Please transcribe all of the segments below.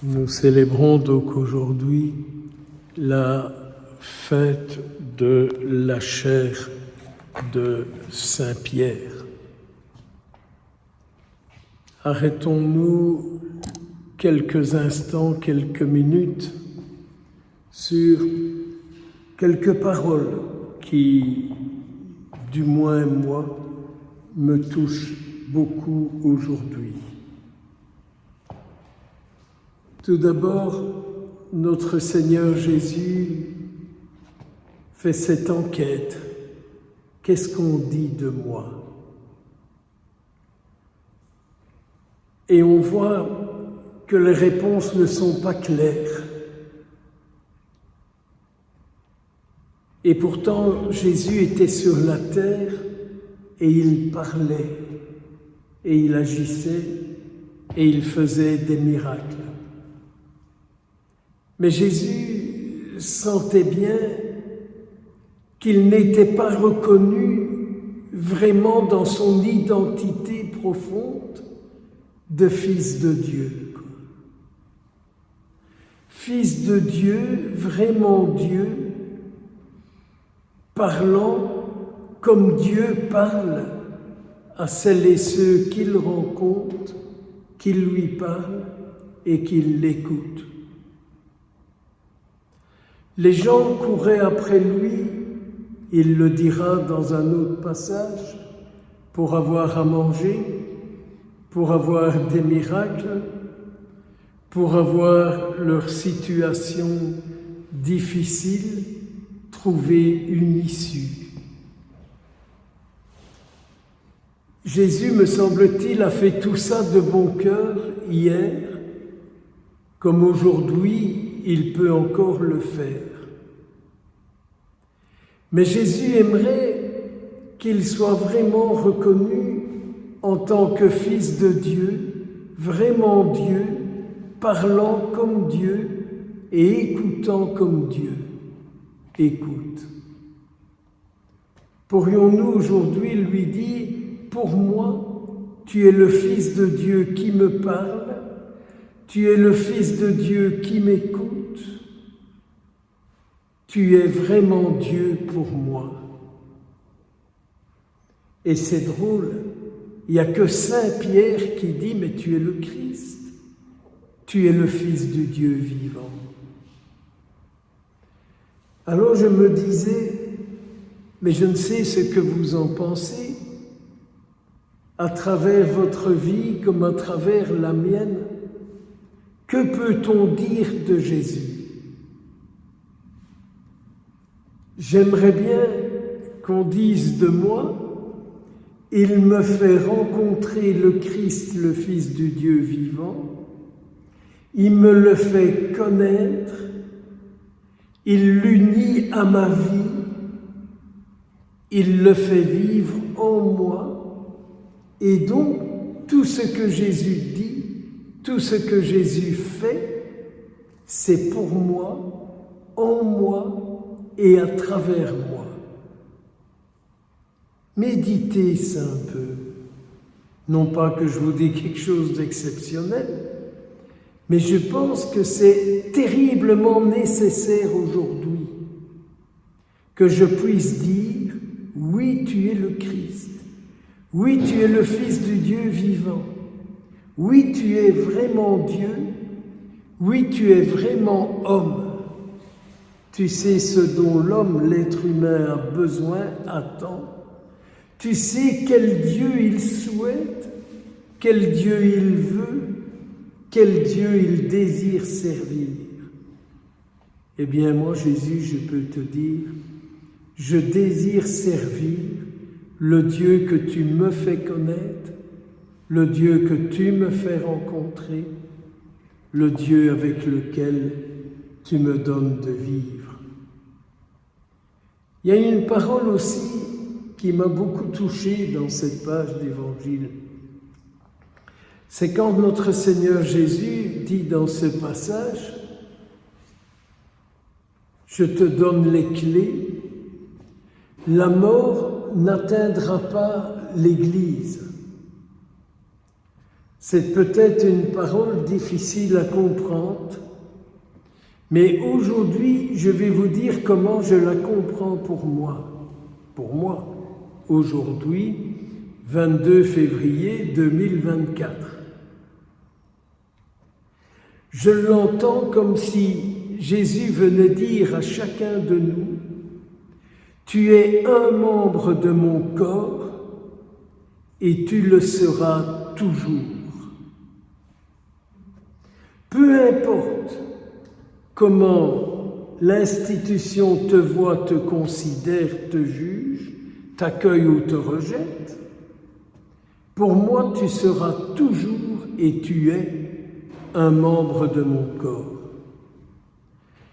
Nous célébrons donc aujourd'hui la fête de la chaire de Saint-Pierre. Arrêtons-nous quelques instants, quelques minutes sur quelques paroles qui, du moins moi, me touchent beaucoup aujourd'hui. Tout d'abord, notre Seigneur Jésus fait cette enquête. Qu'est-ce qu'on dit de moi? Et on voit que les réponses ne sont pas claires. Et pourtant, Jésus était sur la terre et il parlait, et il agissait, et il faisait des miracles. Mais Jésus sentait bien qu'il n'était pas reconnu vraiment dans son identité profonde de fils de Dieu. Fils de Dieu, vraiment Dieu, parlant comme Dieu parle à celles et ceux qu'il rencontre, qui lui parlent et qui l'écoutent. Les gens couraient après lui, il le dira dans un autre passage, pour avoir à manger, pour avoir des miracles, pour avoir leur situation difficile, trouver une issue. Jésus, me semble-t-il, a fait tout ça de bon cœur hier, comme aujourd'hui, il peut encore le faire. Mais Jésus aimerait qu'il soit vraiment reconnu en tant que Fils de Dieu, vraiment Dieu, parlant comme Dieu et écoutant comme Dieu. Écoute. Pourrions-nous aujourd'hui lui dire, pour moi, tu es le Fils de Dieu qui me parle, tu es le Fils de Dieu qui m'écoute, tu es vraiment Dieu pour moi. Et c'est drôle, il n'y a que Saint Pierre qui dit, mais tu es le Christ, tu es le Fils de Dieu vivant. Alors je me disais, mais je ne sais ce que vous en pensez, à travers votre vie comme à travers la mienne, que peut-on dire de Jésus? J'aimerais bien qu'on dise de moi, il me fait rencontrer le Christ, le Fils du Dieu vivant, il me le fait connaître, il l'unit à ma vie, il le fait vivre en moi, et donc tout ce que Jésus dit, tout ce que Jésus fait, c'est pour moi, en moi et à travers moi. Méditez ça un peu. Non pas que je vous dise quelque chose d'exceptionnel, mais je pense que c'est terriblement nécessaire aujourd'hui que je puisse dire, oui, tu es le Christ. Oui, tu es le Fils du Dieu vivant. Oui, tu es vraiment Dieu. Oui, tu es vraiment homme. Tu sais ce dont l'homme, l'être humain, a besoin, attend. Tu sais quel Dieu il souhaite, quel Dieu il veut, quel Dieu il désire servir. Eh bien, moi, Jésus, je peux te dire, je désire servir le Dieu que tu me fais connaître, le Dieu que tu me fais rencontrer, le Dieu avec lequel tu me donnes de vivre. Il y a une parole aussi qui m'a beaucoup touché dans cette page d'Évangile. C'est quand notre Seigneur Jésus dit dans ce passage, « Je te donne les clés, la mort n'atteindra pas l'Église. C'est peut-être une parole difficile à comprendre, mais aujourd'hui, je vais vous dire comment je la comprends pour moi. Pour moi, aujourd'hui, 22 février 2024. Je l'entends comme si Jésus venait dire à chacun de nous, « Tu es un membre de mon corps et tu le seras toujours. » Peu importe comment l'institution te voit, te considère, te juge, t'accueille ou te rejette, pour moi tu seras toujours et tu es un membre de mon corps.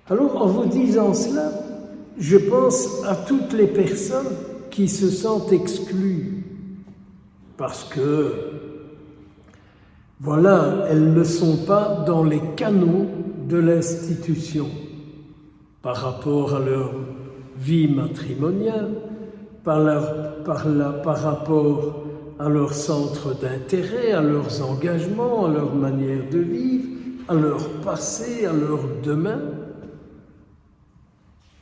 Alors en vous disant cela, je pense à toutes les personnes qui se sentent exclues parce que, voilà, elles ne sont pas dans les canons de l'institution par rapport à leur vie matrimoniale, par rapport à leur centre d'intérêt, à leurs engagements, à leur manière de vivre, à leur passé, à leur demain.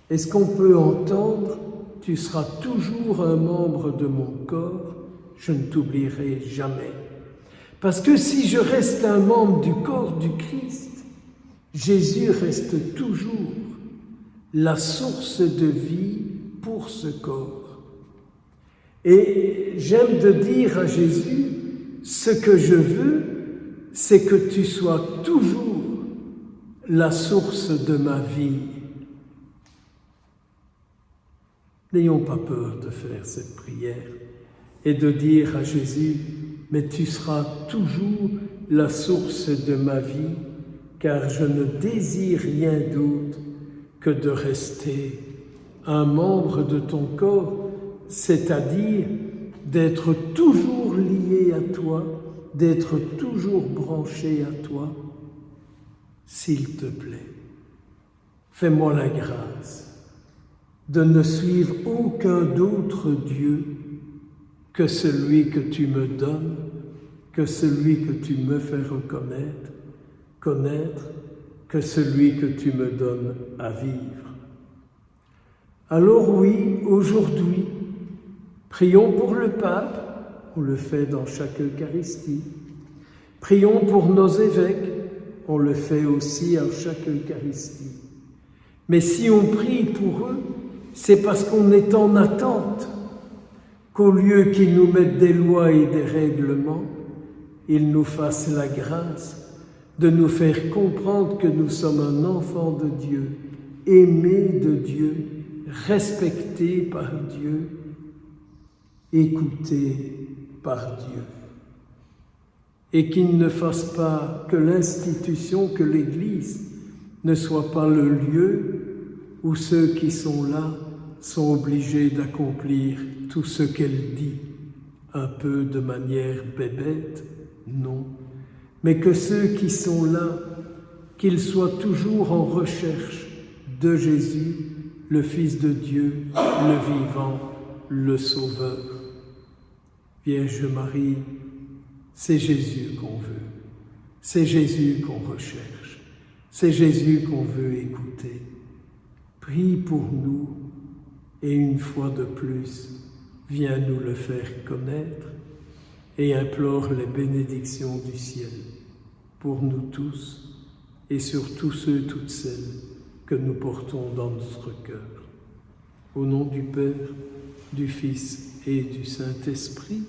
Est-ce qu'on peut entendre « Tu seras toujours un membre de mon corps, je ne t'oublierai jamais ». Parce que si je reste un membre du corps du Christ, Jésus reste toujours la source de vie pour ce corps. Et j'aime de dire à Jésus, ce que je veux, c'est que tu sois toujours la source de ma vie. N'ayons pas peur de faire cette prière et de dire à Jésus, mais tu seras toujours la source de ma vie, car je ne désire rien d'autre que de rester un membre de ton corps, c'est-à-dire d'être toujours lié à toi, d'être toujours branché à toi. S'il te plaît, fais-moi la grâce de ne suivre aucun d'autre Dieu que celui que tu me donnes, que celui que tu me fais connaître, que celui que tu me donnes à vivre. Alors oui, aujourd'hui, prions pour le pape, on le fait dans chaque Eucharistie. Prions pour nos évêques, on le fait aussi à chaque Eucharistie. Mais si on prie pour eux, c'est parce qu'on est en attente qu'au lieu qu'ils nous mettent des lois et des règlements, ils nous fassent la grâce de nous faire comprendre que nous sommes un enfant de Dieu, aimé de Dieu, respecté par Dieu, écouté par Dieu. Et qu'ils ne fassent pas que l'institution, que l'Église ne soit pas le lieu où ceux qui sont là sont obligés d'accomplir tout ce qu'elle dit, un peu de manière bébête, non, mais que ceux qui sont là, qu'ils soient toujours en recherche de Jésus, le Fils de Dieu, le vivant, le Sauveur. Vierge Marie, c'est Jésus qu'on veut, c'est Jésus qu'on recherche, c'est Jésus qu'on veut écouter. Prie pour nous et une fois de plus, viens nous le faire connaître et implore les bénédictions du ciel pour nous tous et sur tous ceux, toutes celles que nous portons dans notre cœur. Au nom du Père, du Fils et du Saint-Esprit,